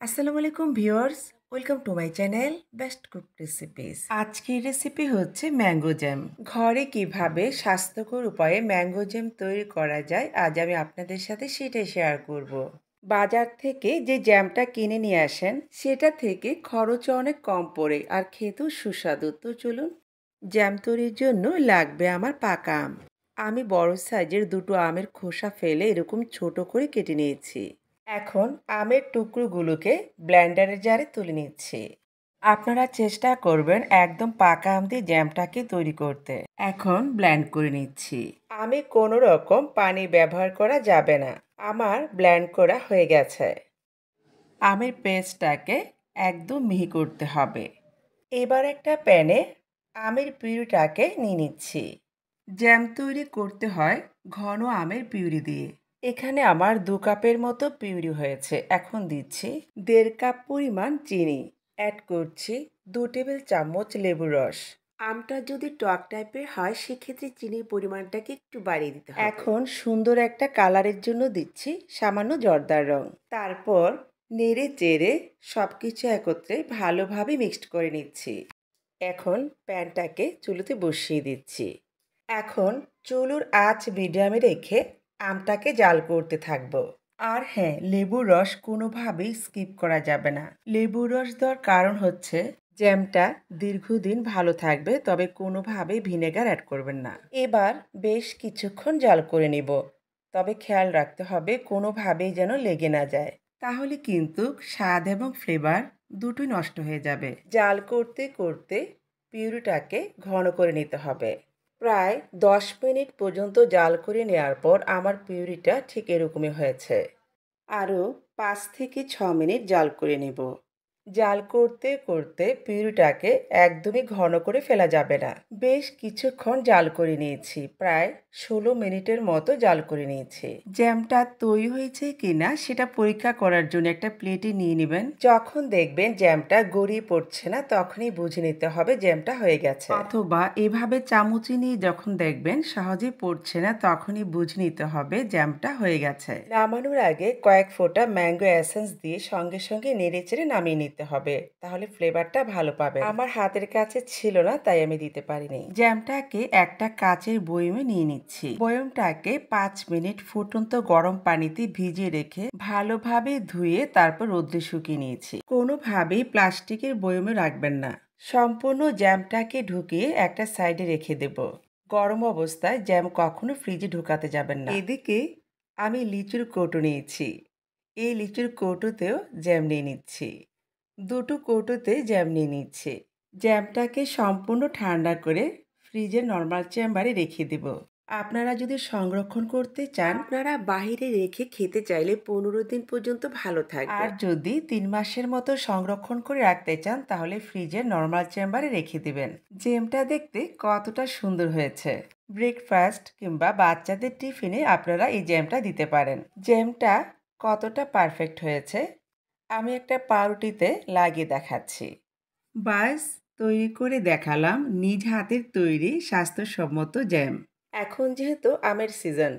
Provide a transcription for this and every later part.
আসসালামু আলাইকুম viewers, welcome to my channel best cook recipes. আজকের রেসিপি হচ্ছে ম্যাঙ্গো জ্যাম। ঘরে কিভাবে স্বাস্থ্যকর উপায়ে ম্যাঙ্গো জ্যাম তৈরি করা যায় আজ আমি আপনাদের সাথে সেটাই শেয়ার করব। বাজার থেকে যে জ্যামটা কিনে নিয়ে আসেন সেটা থেকে খরচ অনেক কম পড়ে আর খেতেও সুস্বাদু। তো চলুন, জ্যাম তৈরির জন্য লাগবে আমার পাকা আম। আমি বড় সাইজের দুটো আমের খোসা ফেলে এরকম ছোট করে কেটে নিয়েছি। এখন আমের টুকরোগুলোকে ব্লেন্ডারের জারে তুলে নিচ্ছি। আপনারা চেষ্টা করবেন একদম পাকা আম দিয়ে জ্যামটাকে তৈরি করতে। এখন ব্লেন্ড করে নিচ্ছি। আমি কোনো রকম পানি ব্যবহার করা যাবে না। আমার ব্লেন্ড করা হয়ে গেছে। আমের পেস্টটাকে একদম মিহি করতে হবে। এবার একটা প্যানে আমের পিউরিটাকে নিয়ে নিচ্ছি। জ্যাম তৈরি করতে হয় ঘন আমের পিউরি দিয়ে। এখানে আমার 2 কাপের মতো পিউরি হয়েছে। এখন দিচ্ছি 1.5 কাপ পরিমাণ চিনি। অ্যাড করছি 2 টেবিল চামচ লেবুর রস। আমটা যদি টক টাইপের হয় সেক্ষেত্রে চিনির পরিমাণটাকে একটু বাড়িয়ে দিতে হবে। এখন সুন্দর একটা কালারের জন্য দিচ্ছি সামান্য জর্দার রং। তারপর নেড়ে চেড়ে সব কিছু একত্রে ভালোভাবে মিক্সড করে নিচ্ছি। এখন প্যানটাকে চুলোতে বসিয়ে দিচ্ছি। এখন চুলোর আঁচ মিডিয়ামে রেখে আমটাকে জাল করতে থাকবো। আর হ্যাঁ, লেবুর রস কোনোভাবেই স্কিপ করা যাবে না। লেবুর রস দেওয়ার কারণ হচ্ছে জ্যামটা দীর্ঘদিন ভালো থাকবে, তবে কোনোভাবেই ভিনেগার অ্যাড করবেন না। এবার বেশ কিছুক্ষণ জাল করে নিব, তবে খেয়াল রাখতে হবে কোনোভাবেই যেন লেগে না যায়, তাহলে কিন্তু স্বাদ এবং ফ্লেভার দুটোই নষ্ট হয়ে যাবে। জাল করতে করতে পিউরিটাকে ঘন করে নিতে হবে। প্রায় 10 মিনিট পর্যন্ত জাল করে নেওয়ার পর আমার পিউরিটা ঠিক এরকমই হয়েছে। আরও 5 থেকে 6 মিনিট জাল করে নেব। জাল করতে করতে পিউরিটাকে একদমই ঘন করে ফেলা যাবে না। বেশ কিছুক্ষণ জাল করে নিয়েছি, প্রায় 16 মিনিটের মতো জাল করে নিয়েছি। জ্যামটা তৈরি হয়েছে কিনা সেটা পরীক্ষা করার জন্য একটা প্লেটে নিয়ে নেবেন। যখন দেখবেন জ্যামটা গড়িয়ে পড়ছে না তখনই বুঝে নিতে হবে জ্যামটা হয়ে গেছে। অথবা এভাবে চামচে নিয়ে যখন দেখবেন সহজেই পড়ছে না তখনই বুঝে নিতে হবে জ্যামটা হয়ে গেছে। নামানোর আগে কয়েক ফোঁটা ম্যাঙ্গো এসেন্স দিয়ে সঙ্গে সঙ্গে নেড়েচেড়ে নামিয়ে নিতে হবে, তাহলে ফ্লেভারটা ভালো পাবে। আমার হাতের কাছে ছিল না তাই আমি দিতে পারিনি। জ্যামটাকে একটা কাচের বয়মে নিয়ে নিচ্ছি। বয়মটাকে 5 মিনিট ফুটন্ত গরম পানিতে ভিজিয়ে রেখে ভালোভাবে ধুয়ে তারপর রোদ্রে শুকিয়ে নিয়েছি। কোনোভাবেই প্লাস্টিকের বয়মে রাখবেন না। সম্পূর্ণ জ্যামটাকে ঢুকিয়ে একটা সাইডে রেখে দেব। গরম অবস্থায় জ্যাম কখনো ফ্রিজে ঢুকাতে যাবেন না। এদিকে আমি লিচুর কৌটো নিয়েছি। এই লিচুর কৌটোতেও জ্যাম নিয়ে নিচ্ছি। দুটো কৌটোতে জ্যাম নিয়ে নিচ্ছি। জ্যামটাকে সম্পূর্ণ ঠান্ডা করে ফ্রিজের নর্মাল চেম্বারে রেখে দেব। আপনারা যদি সংরক্ষণ করতে চান, আপনারা বাহিরে রেখে খেতে চাইলে 15 দিন পর্যন্ত ভালো থাকবে। আর যদি 3 মাসের মতো সংরক্ষণ করে রাখতে চান তাহলে ফ্রিজের নর্মাল চেম্বারে রেখে দিবেন। জ্যামটা দেখতে কতটা সুন্দর হয়েছে। ব্রেকফাস্ট কিংবা বাচ্চাদের টিফিনে আপনারা এই জ্যামটা দিতে পারেন। জ্যামটা কতটা পারফেক্ট হয়েছে আমি একটা পাউরুটিতে লাগিয়ে দেখাচ্ছি। বাস, তৈরি করে দেখালাম নিজ হাতের তৈরি স্বাস্থ্যসম্মত জ্যাম। এখন যেহেতু আমের সিজন,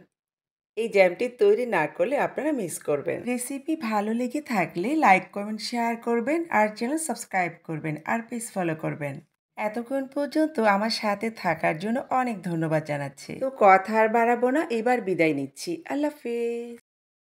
এই জ্যামটি তৈরি না করলে আপনারা মিস করবেন। রেসিপি ভালো লেগে থাকলে লাইক, কমেন্ট, শেয়ার করবেন আর চ্যানেল সাবস্ক্রাইব করবেন আর পেজ ফলো করবেন। এতক্ষণ পর্যন্ত আমার সাথে থাকার জন্য অনেক ধন্যবাদ জানাচ্ছি। তো কথা আর বাড়াবো না, এবার বিদায় নিচ্ছি। আল্লাহ হাফেজ।